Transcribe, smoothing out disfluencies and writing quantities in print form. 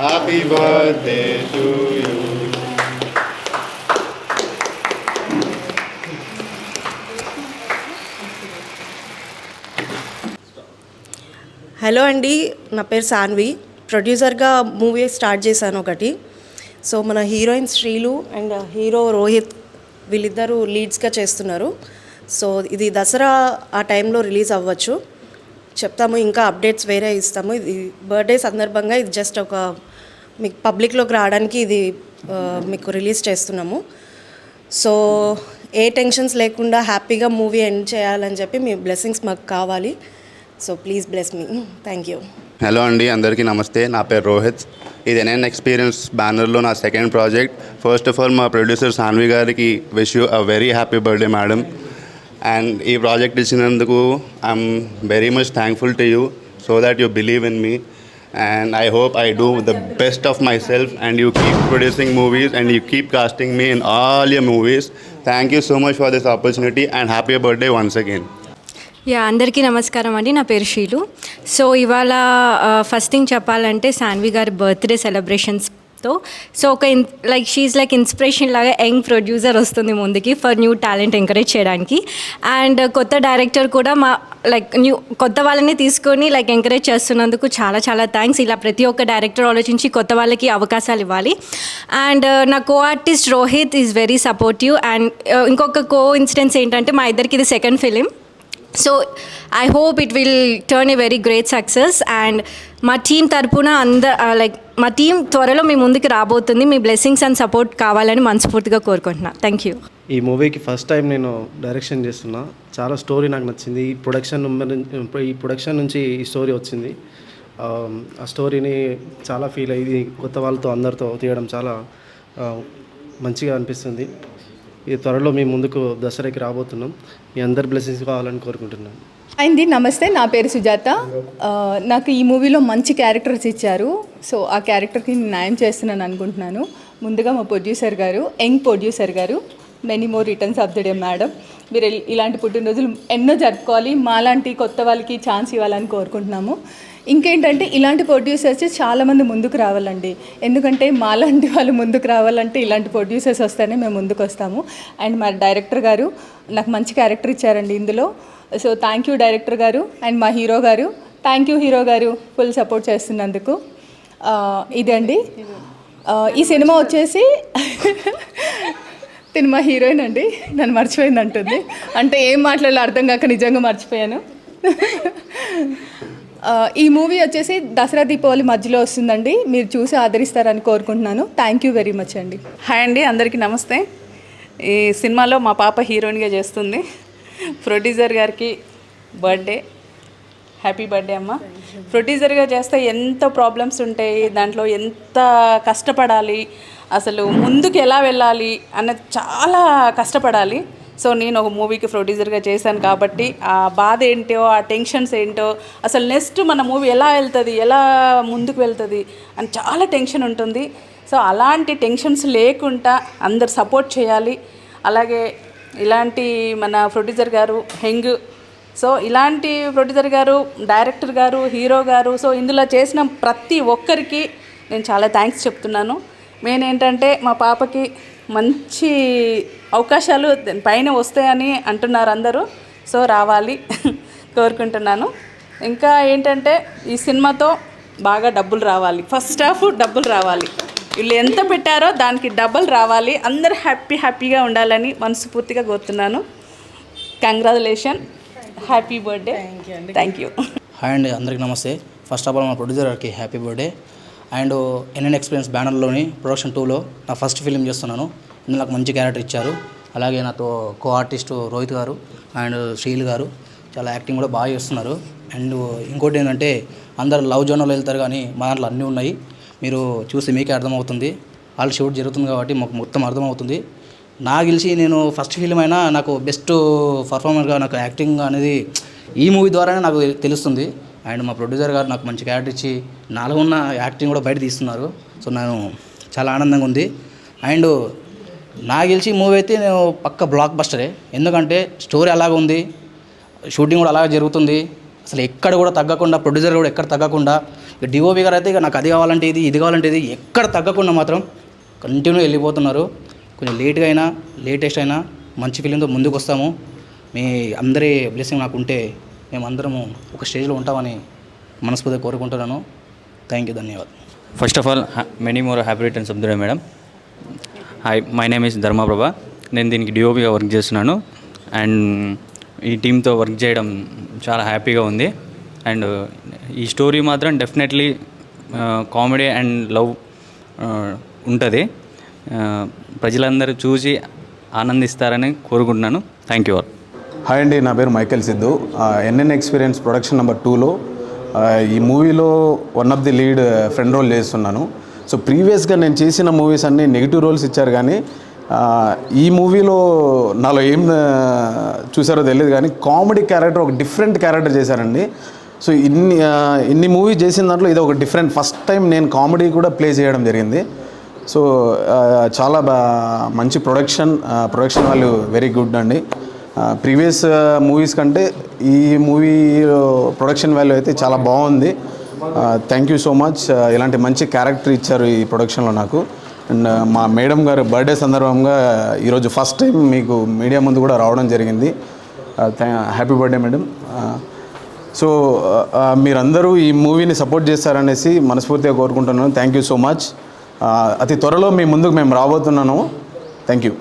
Happy birthday to you. Hello అండి, నా పేరు సాన్వి. ప్రొడ్యూసర్గా మూవీ స్టార్ట్ చేశాను ఒకటి. సో మన హీరోయిన్ శ్రీలు అండ్ హీరో రోహిత్ వీళ్ళిద్దరూ లీడ్స్గా చేస్తున్నారు. సో ఇది దసరా ఆ టైంలో రిలీజ్ అవ్వచ్చు చెప్తాము. ఇంకా అప్డేట్స్ వేరే ఇస్తాము. ఇది బర్త్డే సందర్భంగా ఇది జస్ట్ ఒక మీకు పబ్లిక్లోకి రావడానికి ఇది మీకు రిలీజ్ చేస్తున్నాము. సో ఏ టెన్షన్స్ లేకుండా హ్యాపీగా మూవీ ఎండ్ చేయాలని చెప్పి మీ బ్లెస్సింగ్స్ మాకు కావాలి. So please bless me. Thank you. Hello అండి, అందరికీ నమస్తే. నా పేరు రోహిత్. ఇది ఎన్ఎన్ ఎక్స్పీరియన్స్ బ్యానర్లో నా second project. First of all మా ప్రొడ్యూసర్ సాన్వి గారికి wish you a very happy birthday madam. And ఈ ప్రాజెక్ట్ ఇచ్చినందుకు I'm very much thankful to you so that you believe in me. And I hope I do the best of myself and you keep producing movies and you keep casting me in all your movies. Thank you so much for this opportunity and happy birthday once again. అందరికీ నమస్కారం అండి. నా పేరు షీలు. So ఇవాళ first thing చెప్పాలంటే సాన్వి గారి birthday సెలబ్రేషన్స్తో so ఒక like she like inspiration లాగా యంగ్ ప్రొడ్యూసర్ వస్తుంది ముందుకి ఫర్ న్యూ టాలెంట్ ఎంకరేజ్ చేయడానికి. అండ్ కొత్త డైరెక్టర్ కూడా మా లైక్ కొత్త వాళ్ళని తీసుకొని లైక్ ఎంకరేజ్ చేస్తున్నందుకు చాలా చాలా థ్యాంక్స్. ఇలా ప్రతి ఒక్క డైరెక్టర్ ఆలోచించి కొత్త వాళ్ళకి అవకాశాలు ఇవ్వాలి. అండ్ నా co artist Rohit is very supportive. And ఇంకొక కో ఇన్సిడెన్స్ ఏంటంటే మా ఇద్దరికి ఇది second film. So I hope it will turn a very great success. And మా టీం తరపున లైక్ మా టీం త్వరలో మీ ముందుకు రాబోతుంది. మీ బ్లెస్సింగ్స్ అండ్ సపోర్ట్ కావాలని మనస్ఫూర్తిగా కోరుకుంటున్నా. Thank you. ఈ మూవీకి ఫస్ట్ టైం నేను డైరెక్షన్ చేస్తున్నా. చాలా స్టోరీ నాకు నచ్చింది. ఈ ప్రొడక్షన్ నుంచి ఈ స్టోరీ వచ్చింది. ఆ స్టోరీని చాలా ఫీల్ అయ్యి కొత్త వాళ్ళతో అందరితో తీయడం చాలా మంచిగా అనిపిస్తుంది. ఈ త్వరలో మీ ముందుకు దసరాకి రాబోతున్నాం. మీ అందరి బ్లెస్సింగ్స్ కావాలని కోరుకుంటున్నాను. అండి నమస్తే, నా పేరు సుజాత. నాకు ఈ మూవీలో మంచి క్యారెక్టర్స్ ఇచ్చారు. సో ఆ క్యారెక్టర్కి న్యాయం చేస్తున్నాను అనుకుంటున్నాను. ముందుగా మా ప్రొడ్యూసర్ గారు, యంగ్ ప్రొడ్యూసర్ గారు, many more returns of the day madam. మీరు ఇలాంటి పుట్టినరోజులు ఎన్నో జరుపుకోవాలి. మాలాంటి కొత్త వాళ్ళకి ఛాన్స్ ఇవ్వాలని కోరుకుంటున్నాము. ఇంకేంటంటే ఇలాంటి ప్రొడ్యూసర్స్ చాలామంది ముందుకు రావాలండి. ఎందుకంటే మాలాంటి వాళ్ళు ముందుకు రావాలంటే ఇలాంటి ప్రొడ్యూసర్స్ వస్తేనే మేము ముందుకు వస్తాము. అండ్ మా డైరెక్టర్ గారు నాకు మంచి క్యారెక్టర్ ఇచ్చారండి ఇందులో. సో థ్యాంక్ యూ డైరెక్టర్ గారు. అండ్ మా హీరో గారు, థ్యాంక్ యూ హీరో గారు ఫుల్ సపోర్ట్ చేస్తున్నందుకు. ఇదండి ఈ సినిమా వచ్చేసి తిను మా హీరోయిన్ అండి. నన్ను మర్చిపోయింది అంటుంది. అంటే ఏం మాట్లాడాలో అర్థం కాక నిజంగా మర్చిపోయాను. ఈ మూవీ వచ్చేసి దసరా దీపావళి మధ్యలో వస్తుందండి. మీరు చూసి ఆదరిస్తారని కోరుకుంటున్నాను. థ్యాంక్ యూ వెరీ మచ్ అండి. హాయ్ అండి, అందరికీ నమస్తే. ఈ సినిమాలో మా పాప హీరోయిన్గా చేస్తుంది. ప్రొడ్యూసర్ గారికి బర్త్డే, హ్యాపీ బర్త్డే అమ్మ. ప్రొడ్యూసర్గా చేస్తే ఎంత ప్రాబ్లమ్స్ ఉంటాయి, దాంట్లో ఎంత కష్టపడాలి, అసలు ముందుకు ఎలా వెళ్ళాలి అన్నది చాలా కష్టపడాలి. సో నేను ఒక మూవీకి ప్రొడ్యూసర్గా చేశాను కాబట్టి ఆ బాధ ఏంటో, ఆ టెన్షన్స్ ఏంటో, అసలు నెక్స్ట్ మన మూవీ ఎలా వెళ్తుంది, ఎలా ముందుకు వెళ్తుంది అని చాలా టెన్షన్ ఉంటుంది. సో అలాంటి టెన్షన్స్ లేకుండా అందరు సపోర్ట్ చేయాలి. అలాగే ఇలాంటి మన ప్రొడ్యూసర్ గారు యంగ్, సో ఇలాంటి ప్రొడ్యూసర్ గారు, డైరెక్టర్ గారు, హీరో గారు, సో ఇందులో చేసిన ప్రతి ఒక్కరికి నేను చాలా థ్యాంక్స్ చెప్తున్నాను. మెయిన్ ఏంటంటే మా పాపకి మంచి అవకాశాలు పైన వస్తాయని అంటున్నారు అందరూ. సో రావాలి కోరుకుంటున్నాను. ఇంకా ఏంటంటే ఈ సినిమాతో బాగా డబ్బులు రావాలి. ఫస్ట్ హాఫ్ డబ్బులు రావాలి. వీళ్ళు ఎంత పెట్టారో దానికి డబ్బులు రావాలి. అందరూ హ్యాపీగా ఉండాలని మనస్ఫూర్తిగా కోరుతున్నాను. Congratulation, happy birthday. Thank you. Hi అండి, అందరికీ నమస్తే. ఫస్ట్ ఆఫ్ ఆల్ మా ప్రొడ్యూసర్ గారికి happy birthday. And NN experience బ్యానర్లోని ప్రొడక్షన్ 2లో నా ఫస్ట్ ఫిలిం చేస్తున్నాను. ఇందులో నాకు మంచి క్యారెక్టర్ ఇచ్చారు. అలాగే నాతో కో ఆర్టిస్టు రోహిత్ గారు అండ్ శ్రీలు గారు చాలా యాక్టింగ్ కూడా బాగా చేస్తున్నారు. అండ్ ఇంకోటి ఏంటంటే అందరు లవ్ జోనర్లో వెళ్తారు కానీ మా దాంట్లో అన్నీ ఉన్నాయి. మీరు చూస్తే మీకే అర్థమవుతుంది. వాళ్ళు షూట్ జరుగుతుంది కాబట్టి మాకు మొత్తం అర్థమవుతుంది. నాకు తెలిసి నేను ఫస్ట్ ఫిలిం అయినా నాకు బెస్ట్ పర్ఫార్మర్గా నాకు యాక్టింగ్ అనేది ఈ మూవీ ద్వారానే నాకు తెలుస్తుంది. అండ్ మా ప్రొడ్యూసర్ గారు నాకు మంచి క్యారెక్టర్ ఇచ్చి నాలో ఉన్న యాక్టింగ్ కూడా బయట తీస్తున్నారు. సో నేను చాలా ఆనందంగా ఉంది. అండ్ నాకు గెలిచి మూవీ అయితే నేను పక్క బ్లాక్ బస్టరే. ఎందుకంటే స్టోరీ అలాగ ఉంది, షూటింగ్ కూడా అలాగే జరుగుతుంది. అసలు ఎక్కడ కూడా తగ్గకుండా, ప్రొడ్యూసర్ కూడా ఎక్కడ తగ్గకుండా, ఇక డిఓపి గారు అయితే ఇక నాకు అది కావాలంటే ఇది కావాలంటే ఇది ఎక్కడ తగ్గకుండా మాత్రం కంటిన్యూ వెళ్ళిపోతున్నారు. కొంచెం లేట్గా అయినా లేటెస్ట్ అయినా మంచి ఫిలింతో ముందుకు వస్తాము. మీ అందరి బ్లెస్సింగ్ నాకు ఉంటే మేమందరము ఒక స్టేజ్లో ఉంటామని మనస్ఫూర్తిగా కోరుకుంటున్నాను. థ్యాంక్ యూ, ధన్యవాదాలు. First of all many more happy returns of the day madam. Hi, my name is Dharmaprabha. నేను దీనికి డిఓపిగా వర్క్ చేస్తున్నాను. అండ్ ఈ టీంతో వర్క్ చేయడం చాలా హ్యాపీగా ఉంది. అండ్ ఈ స్టోరీ మాత్రం డెఫినెట్లీ కామెడీ అండ్ లవ్ ఉంటుంది. ప్రజలందరూ చూసి ఆనందిస్తారని కోరుకుంటున్నాను. Thank you all. హాయ్ అండి, నా పేరు Michael Siddhu. NN experience production number 2లో ఈ మూవీలో one of the lead friend role చేస్తున్నాను. సో ప్రీవియస్గా నేను చేసిన మూవీస్ అన్నీ నెగిటివ్ రోల్స్ ఇచ్చారు, కానీ ఈ మూవీలో నాలో ఏం చూసారో తెలియదు, కానీ కామెడీ క్యారెక్టర్, ఒక డిఫరెంట్ క్యారెక్టర్ చేశారండి. సో ఇన్ని మూవీ చేసిన దాంట్లో ఇది ఒక డిఫరెంట్, ఫస్ట్ టైం నేను కామెడీ కూడా ప్లే చేయడం జరిగింది. సో చాలా మంచి ప్రొడక్షన్ వాల్యూ వెరీ గుడ్ అండి. ప్రీవియస్ మూవీస్ కంటే ఈ మూవీలో ప్రొడక్షన్ వాల్యూ అయితే చాలా బాగుంది. Thank you so much. ఇలాంటి మంచి క్యారెక్టర్ ఇచ్చారు ఈ ప్రొడక్షన్లో నాకు. అండ్ మా మేడం గారు బర్త్డే సందర్భంగా ఈరోజు ఫస్ట్ టైం మీకు మీడియా ముందు కూడా రావడం జరిగింది. Happy birthday madam. సో మీరందరూ ఈ మూవీని సపోర్ట్ చేస్తారనేసి మనస్ఫూర్తిగా కోరుకుంటున్నాను. Thank you so much. అతి త్వరలో మీ ముందుకు మేము రాబోతున్నాను. Thank you.